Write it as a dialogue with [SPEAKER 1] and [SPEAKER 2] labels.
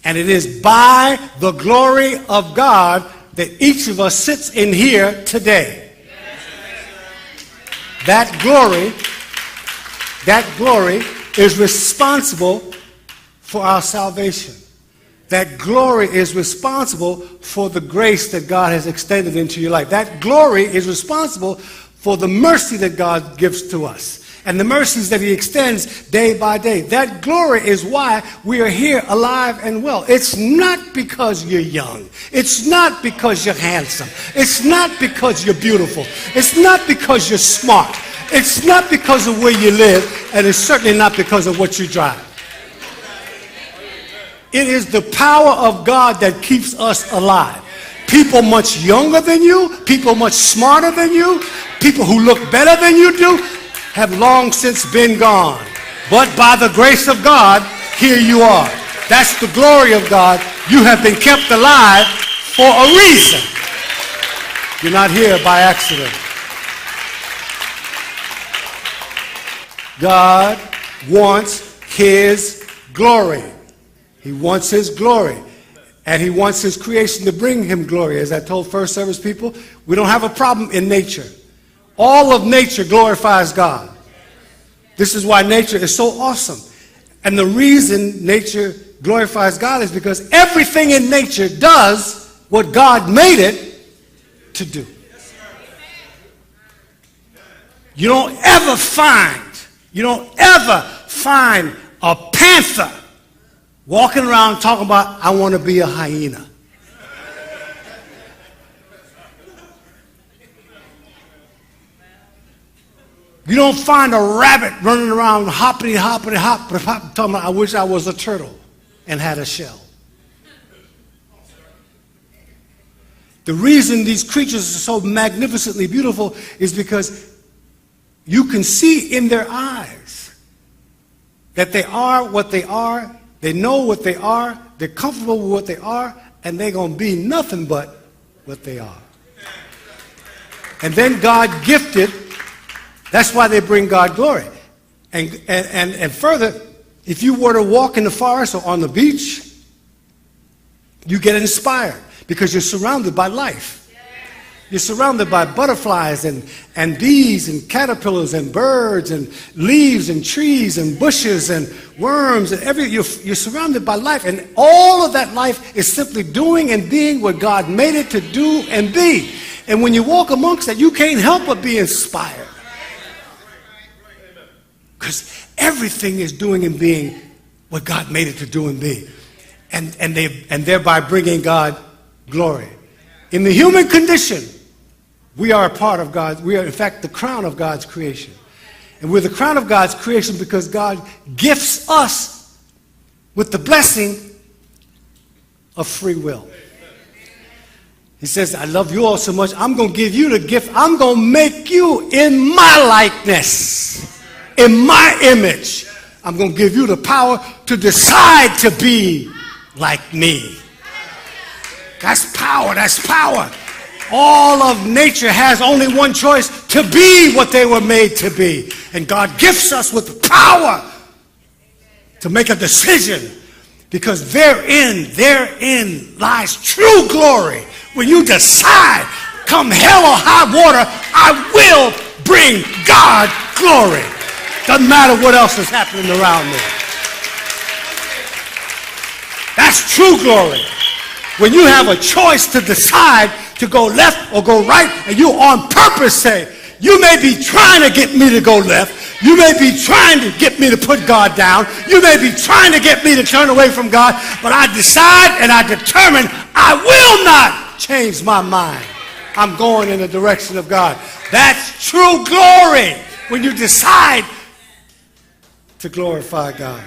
[SPEAKER 1] And it is by the glory of God that each of us sits in here today. That glory is responsible for our salvation. That glory is responsible for the grace that God has extended into your life. That glory is responsible for the mercy that God gives to us and the mercies that he extends day by day. That glory is why we are here alive and well. It's not because you're young. It's not because you're handsome. It's not because you're beautiful. It's not because you're smart. It's not because of where you live, and it's certainly not because of what you drive. It is the power of God that keeps us alive. People much younger than you, people much smarter than you, people who look better than you do, have long since been gone. But by the grace of God, here you are. That's the glory of God. You have been kept alive for a reason. You're not here by accident. God wants his glory. He wants his glory. And he wants his creation to bring him glory. As I told first service people, we don't have a problem in nature. All of nature glorifies God. This is why nature is so awesome. And the reason nature glorifies God is because everything in nature does what God made it to do. You don't ever find a panther walking around talking about, I want to be a hyena. You don't find a rabbit running around hoppity, talking about, I wish I was a turtle and had a shell. The reason these creatures are so magnificently beautiful is because you can see in their eyes that they are what they are, they know what they are, they're comfortable with what they are, and they're going to be nothing but what they are. And then God gifted, that's why they bring God glory. And further, if you were to walk in the forest or on the beach, you get inspired because you're surrounded by life. You're surrounded by butterflies and bees and caterpillars and birds and leaves and trees and bushes and worms and you're surrounded by life, and all of that life is simply doing and being what God made it to do and be. And when you walk amongst that, you can't help but be inspired, because everything is doing and being what God made it to do and be, and thereby bringing God glory. In the human condition, we are a part of God. We are, in fact, the crown of God's creation. And we're the crown of God's creation because God gifts us with the blessing of free will. He says, I love you all so much, I'm going to give you the gift. I'm going to make you in my likeness, in my image. I'm going to give you the power to decide to be like me. That's power. That's power. All of nature has only one choice: to be what they were made to be. And God gifts us with the power to make a decision, because therein lies true glory. When you decide, come hell or high water, I will bring God glory. Doesn't matter what else is happening around me. That's true glory. When you have a choice to decide to go left or go right, and you on purpose say, you may be trying to get me to go left, you may be trying to get me to put God down, you may be trying to get me to turn away from God, but I decide and I determine I will not change my mind. I'm going in the direction of God. That's true glory, when you decide to glorify God.